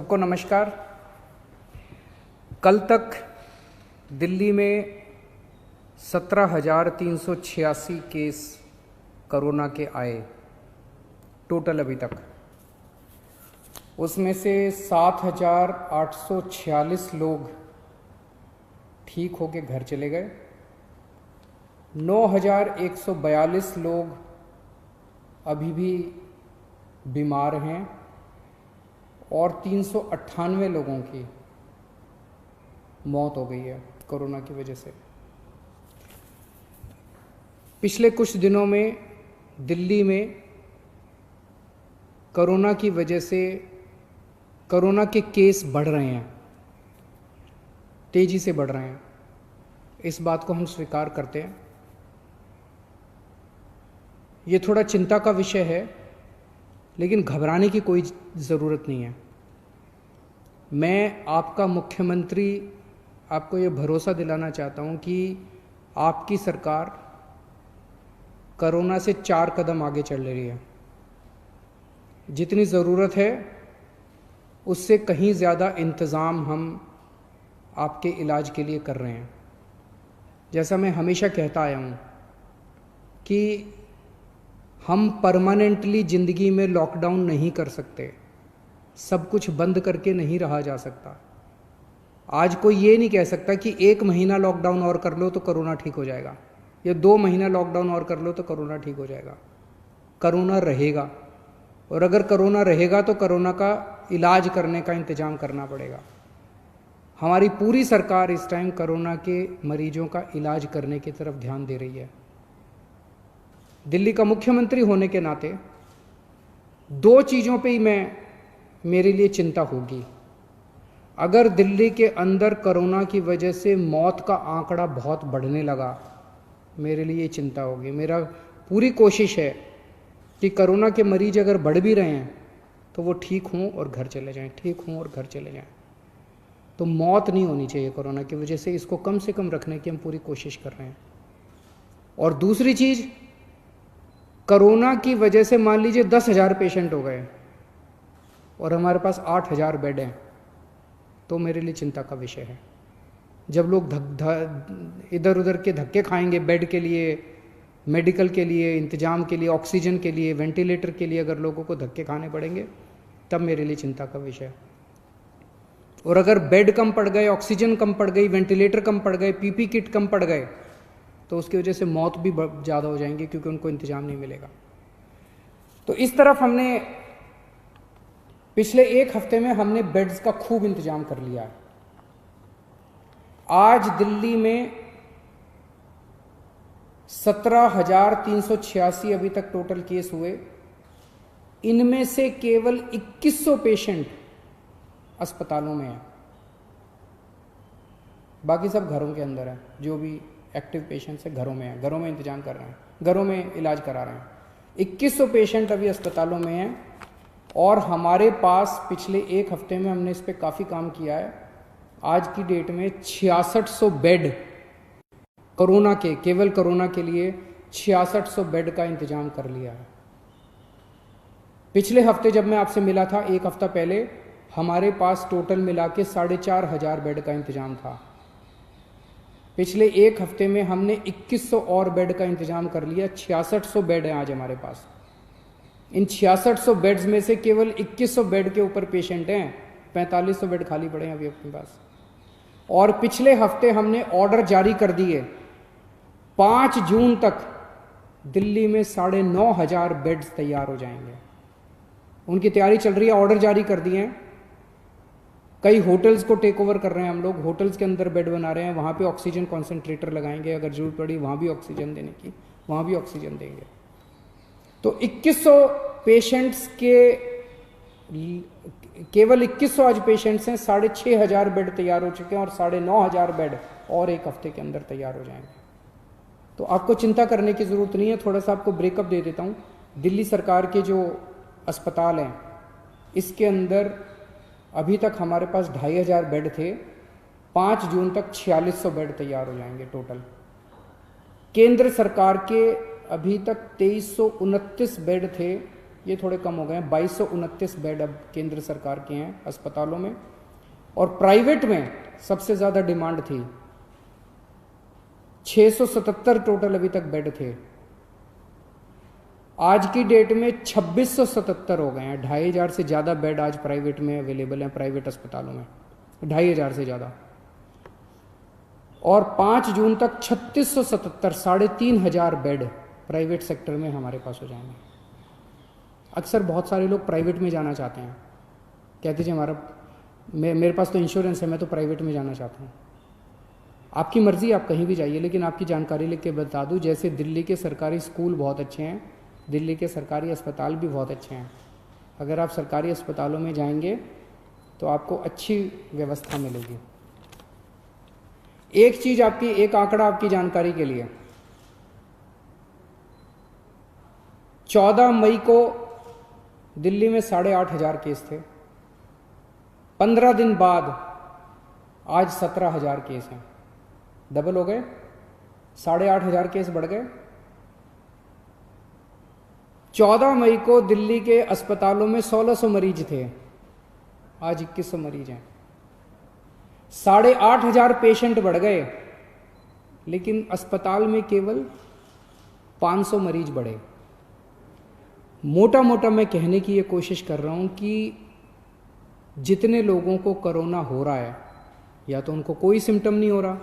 सबको नमस्कार। कल तक दिल्ली में 17,386 केस कोरोना के आए टोटल अभी तक। उसमें से 7,846 लोग ठीक होके घर चले गए, 9,142 लोग अभी भी बीमार हैं और 398 लोगों की मौत हो गई है कोरोना की वजह से। पिछले कुछ दिनों में दिल्ली में कोरोना की वजह से कोरोना के केस बढ़ रहे हैं, तेजी से बढ़ रहे हैं। इस बात को हम स्वीकार करते हैं। ये थोड़ा चिंता का विषय है, लेकिन घबराने की कोई ज़रूरत नहीं है। मैं आपका मुख्यमंत्री आपको ये भरोसा दिलाना चाहता हूँ कि आपकी सरकार कोरोना से 4 कदम आगे चल रही है। जितनी ज़रूरत है उससे कहीं ज़्यादा इंतज़ाम हम आपके इलाज के लिए कर रहे हैं। जैसा मैं हमेशा कहता आया हूँ कि हम परमानेंटली ज़िंदगी में लॉकडाउन नहीं कर सकते, सब कुछ बंद करके नहीं रहा जा सकता। आज कोई ये नहीं कह सकता कि 1 महीना लॉकडाउन और कर लो तो कोरोना ठीक हो जाएगा, या 2 महीना लॉकडाउन और कर लो तो कोरोना ठीक हो जाएगा। कोरोना रहेगा, और अगर कोरोना रहेगा तो कोरोना का इलाज करने का इंतज़ाम करना पड़ेगा। हमारी पूरी सरकार इस टाइम कोरोना के मरीजों का इलाज करने की तरफ ध्यान दे रही है। दिल्ली का मुख्यमंत्री होने के नाते 2 चीज़ों पे ही मेरे लिए चिंता होगी। अगर दिल्ली के अंदर कोरोना की वजह से मौत का आंकड़ा बहुत बढ़ने लगा, मेरे लिए चिंता होगी। मेरा पूरी कोशिश है कि कोरोना के मरीज अगर बढ़ भी रहे हैं तो वो ठीक हों और घर चले जाएं, ठीक हों और घर चले जाएं। तो मौत नहीं होनी चाहिए कोरोना की वजह से। इसको कम से कम रखने की हम पूरी कोशिश कर रहे हैं। और दूसरी चीज़, कोरोना की वजह से मान लीजिए 10,000 पेशेंट हो गए और हमारे पास 8,000 बेड हैं, तो मेरे लिए चिंता का विषय है। जब लोग इधर उधर के धक्के खाएंगे बेड के लिए, मेडिकल के लिए, इंतजाम के लिए, ऑक्सीजन के लिए, वेंटिलेटर के लिए, अगर लोगों को धक्के खाने पड़ेंगे, तब मेरे लिए चिंता का विषय है। और अगर बेड कम पड़ गए, ऑक्सीजन कम पड़ गई, वेंटिलेटर कम पड़ गए, पीपी किट कम पड़ गए, तो उसकी वजह से मौत भी ज़्यादा हो जाएंगी, क्योंकि उनको इंतजाम नहीं मिलेगा। तो इस तरफ हमने पिछले 1 हफ्ते में हमने बेड्स का खूब इंतजाम कर लिया है। आज दिल्ली में 17,386 अभी तक टोटल केस हुए। इनमें से केवल 2100 पेशेंट अस्पतालों में हैं, बाकी सब घरों के अंदर है। जो भी एक्टिव पेशेंट्स है घरों में है, घरों में इंतजाम कर रहे हैं, घरों में इलाज करा रहे हैं। 2100 पेशेंट अभी अस्पतालों में हैं। और हमारे पास पिछले 1 हफ्ते में हमने इस पर काफ़ी काम किया है। आज की डेट में 6600 बेड कोरोना के, केवल कोरोना के लिए 6600 बेड का इंतजाम कर लिया है। पिछले हफ्ते जब मैं आपसे मिला था 1 हफ्ता पहले, हमारे पास टोटल मिला के 4,500 बेड का इंतजाम था। पिछले 1 हफ्ते में हमने 2100 और बेड का इंतजाम कर लिया। 6600 बेड हैं आज हमारे पास। इन 6600 बेड्स में से केवल 2100 बेड के ऊपर पेशेंट हैं, 4500 बेड खाली पड़े हैं अभी अपने पास। और पिछले हफ्ते हमने ऑर्डर जारी कर दिए, 5 जून तक दिल्ली में 9,500 बेड्स तैयार हो जाएंगे। उनकी तैयारी चल रही है, ऑर्डर जारी कर दिए हैं। कई होटल्स को टेक ओवर कर रहे हैं हम लोग, होटल्स के अंदर बेड बना रहे हैं, वहाँ पे ऑक्सीजन कॉन्सेंट्रेटर लगाएंगे, अगर जरूरत पड़ी वहाँ भी ऑक्सीजन देने की, वहाँ भी ऑक्सीजन देंगे। तो 2100 पेशेंट्स के, केवल 2100 आज पेशेंट्स हैं, 6,500 बेड तैयार हो चुके हैं और 9,500 बेड और 1 हफ्ते के अंदर तैयार हो जाएंगे। तो आपको चिंता करने की ज़रूरत नहीं है। थोड़ा सा आपको ब्रेकअप दे देता हूँ। दिल्ली सरकार के जो अस्पताल हैं, इसके अंदर अभी तक हमारे पास 2,500 बेड थे। 5 जून तक 4600 बेड तैयार हो जाएंगे टोटल। केंद्र सरकार के अभी तक 2329 बेड थे, ये थोड़े कम हो गए हैं। 2229 बेड अब केंद्र सरकार के हैं अस्पतालों में, और प्राइवेट में सबसे ज़्यादा डिमांड थी। 677 टोटल अभी तक बेड थे, आज की डेट में 2677 हो गए हैं। 2500 से ज़्यादा बेड आज प्राइवेट में अवेलेबल हैं, प्राइवेट अस्पतालों में 2500 से ज़्यादा। और 5 जून तक 3677, 3500 बेड प्राइवेट सेक्टर में हमारे पास हो जाएंगे। अक्सर बहुत सारे लोग प्राइवेट में जाना चाहते हैं, कहते जी मेरे पास तो इंश्योरेंस है, मैं तो प्राइवेट में जाना चाहता हूँ। आपकी मर्ज़ी, आप कहीं भी जाइए, लेकिन आपकी जानकारी लिख के बता दूँ, जैसे दिल्ली के सरकारी स्कूल बहुत अच्छे हैं, दिल्ली के सरकारी अस्पताल भी बहुत अच्छे हैं। अगर आप सरकारी अस्पतालों में जाएंगे तो आपको अच्छी व्यवस्था मिलेगी। एक चीज़ आपकी, एक आंकड़ा आपकी जानकारी के लिए, 14 मई को दिल्ली में 8,500 केस थे। 15 दिन बाद आज 17,000 केस हैं, डबल हो गए, 8,500 केस बढ़ गए। 14 मई को दिल्ली के अस्पतालों में 1600 मरीज थे, आज 2100 मरीज हैं। 8,500 पेशेंट बढ़ गए, लेकिन अस्पताल में केवल 500 मरीज बढ़े। मोटा मोटा मैं कहने की ये कोशिश कर रहा हूं कि जितने लोगों को कोरोना हो रहा है, या तो उनको कोई सिम्टम नहीं हो रहा,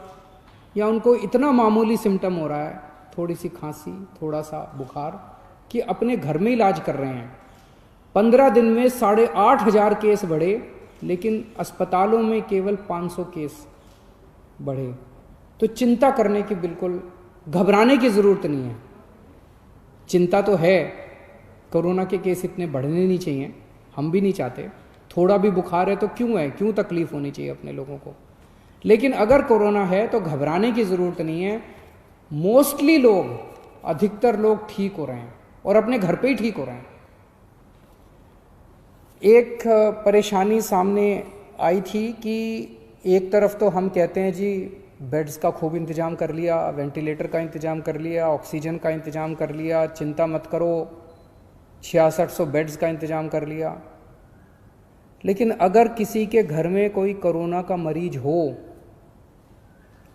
या उनको इतना मामूली सिम्टम हो रहा है, थोड़ी सी खांसी, थोड़ा सा बुखार, कि अपने घर में इलाज कर रहे हैं। 15 दिन में 8,500 केस बढ़े, लेकिन अस्पतालों में केवल 500 केस बढ़े। तो चिंता करने की, बिल्कुल घबराने की ज़रूरत नहीं है। चिंता तो है, कोरोना के केस इतने बढ़ने नहीं चाहिए, हम भी नहीं चाहते। थोड़ा भी बुखार है तो क्यों है, क्यों तकलीफ होनी चाहिए अपने लोगों को। लेकिन अगर कोरोना है तो घबराने की ज़रूरत नहीं है। मोस्टली लोग, अधिकतर लोग ठीक हो रहे हैं और अपने घर पे ही ठीक हो रहे हैं। एक परेशानी सामने आई थी कि एक तरफ तो हम कहते हैं जी बेड्स का खूब इंतज़ाम कर लिया, वेंटिलेटर का इंतज़ाम कर लिया, ऑक्सीजन का इंतज़ाम कर लिया, चिंता मत करो, 6600 बेड्स का इंतज़ाम कर लिया। लेकिन अगर किसी के घर में कोई कोरोना का मरीज हो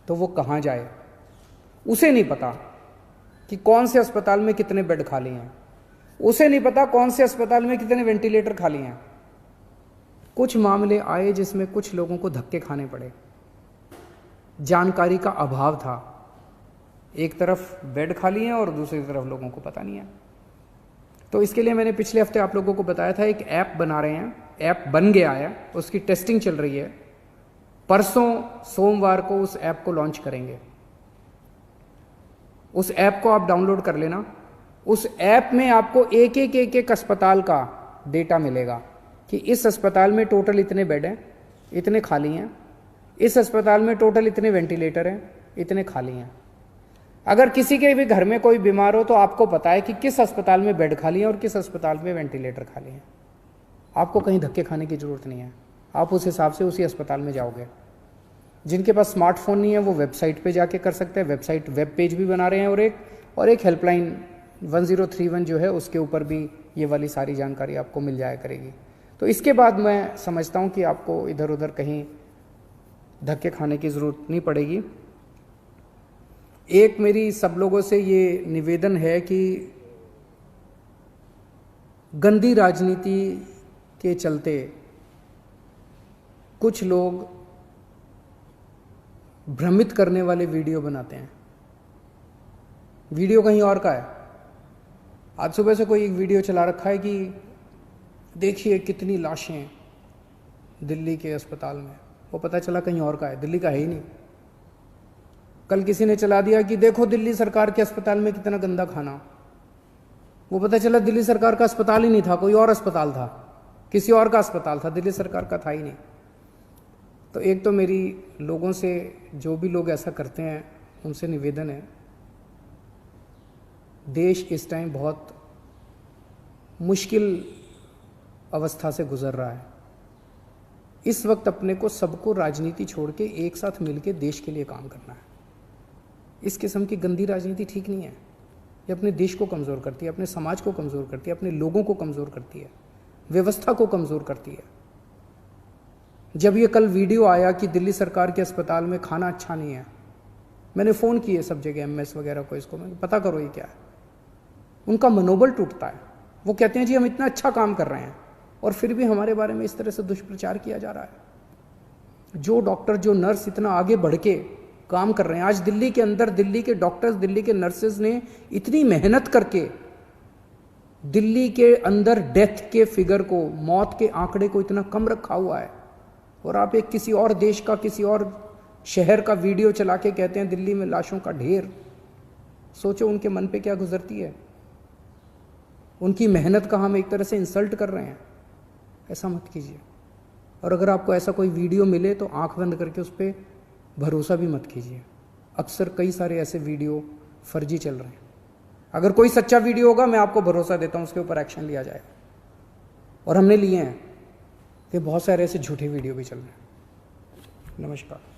तो वो कहाँ जाए, उसे नहीं पता कि कौन से अस्पताल में कितने बेड खाली हैं, उसे नहीं पता कौन से अस्पताल में कितने वेंटिलेटर खाली हैं। कुछ मामले आए जिसमें कुछ लोगों को धक्के खाने पड़े, जानकारी का अभाव था। एक तरफ बेड खाली हैं और दूसरी तरफ लोगों को पता नहीं है। तो इसके लिए मैंने पिछले हफ्ते आप लोगों को बताया था, एक ऐप बना रहे हैं, ऐप बन गया है, उसकी टेस्टिंग चल रही है। परसों सोमवार को उस ऐप को लॉन्च करेंगे। उस ऐप को आप डाउनलोड कर लेना। उस ऐप में आपको एक अस्पताल का डेटा मिलेगा कि इस अस्पताल में टोटल इतने बेड हैं, इतने खाली हैं, इस अस्पताल में टोटल इतने वेंटिलेटर हैं, इतने खाली हैं। अगर किसी के भी घर में कोई बीमार हो तो आपको पता है कि किस अस्पताल में बेड खाली है और किस अस्पताल में वेंटिलेटर खाली है। आपको कहीं धक्के खाने की ज़रूरत नहीं है, आप उस हिसाब से उसी अस्पताल में जाओगे। जिनके पास स्मार्टफोन नहीं है वो वेबसाइट पे जाके कर सकते हैं, वेबसाइट वेब पेज भी बना रहे हैं, और एक हेल्पलाइन 1031 जो है उसके ऊपर भी ये वाली सारी जानकारी आपको मिल जाया करेगी। तो इसके बाद मैं समझता हूँ कि आपको इधर उधर कहीं धक्के खाने की ज़रूरत नहीं पड़ेगी। एक मेरी सब लोगों से ये निवेदन है कि गंदी राजनीति के चलते कुछ लोग भ्रमित करने वाले वीडियो बनाते हैं। वीडियो कहीं और का है। आज सुबह से कोई एक वीडियो चला रखा है कि देखिए कितनी लाशें दिल्ली के अस्पताल में, वो पता चला कहीं और का है, दिल्ली का है ही नहीं। कल किसी ने चला दिया कि देखो दिल्ली सरकार के अस्पताल में कितना गंदा खाना, वो पता चला दिल्ली सरकार का अस्पताल ही नहीं था, कोई और अस्पताल था, किसी और का अस्पताल था, दिल्ली सरकार का था ही नहीं। तो एक तो मेरी लोगों से, जो भी लोग ऐसा करते हैं उनसे निवेदन है, देश इस टाइम बहुत मुश्किल अवस्था से गुजर रहा है। इस वक्त अपने को सबको राजनीति छोड़ के एक साथ मिलकर देश के लिए काम करना है। इस किस्म की गंदी राजनीति ठीक नहीं है। ये अपने देश को कमज़ोर करती है, अपने समाज को कमज़ोर करती है, अपने लोगों को कमज़ोर करती है, व्यवस्था को कमज़ोर करती है। जब ये कल वीडियो आया कि दिल्ली सरकार के अस्पताल में खाना अच्छा नहीं है, मैंने फ़ोन किए सब जगह एमएस वगैरह को, इसको मैं पता करो ये क्या है। उनका मनोबल टूटता है। वो कहते हैं जी हम इतना अच्छा काम कर रहे हैं और फिर भी हमारे बारे में इस तरह से दुष्प्रचार किया जा रहा है। जो डॉक्टर, जो नर्स इतना आगे बढ़ के काम कर रहे हैं, आज दिल्ली के अंदर दिल्ली के डॉक्टर्स, दिल्ली के नर्सेज ने इतनी मेहनत करके दिल्ली के अंदर डेथ के फिगर को, मौत के आंकड़े को इतना कम रखा हुआ है, और आप एक किसी और देश का, किसी और शहर का वीडियो चला के कहते हैं दिल्ली में लाशों का ढेर। सोचो उनके मन पे क्या गुजरती है। उनकी मेहनत का हम एक तरह से इंसल्ट कर रहे हैं। ऐसा मत कीजिए। और अगर आपको ऐसा कोई वीडियो मिले तो आंख बंद करके उस पर भरोसा भी मत कीजिए। अक्सर कई सारे ऐसे वीडियो फर्जी चल रहे हैं। अगर कोई सच्चा वीडियो होगा मैं आपको भरोसा देता हूँ उसके ऊपर एक्शन लिया जाएगा, और हमने लिए हैं कि बहुत सारे ऐसे झूठे वीडियो भी चल रहे हैं। नमस्कार।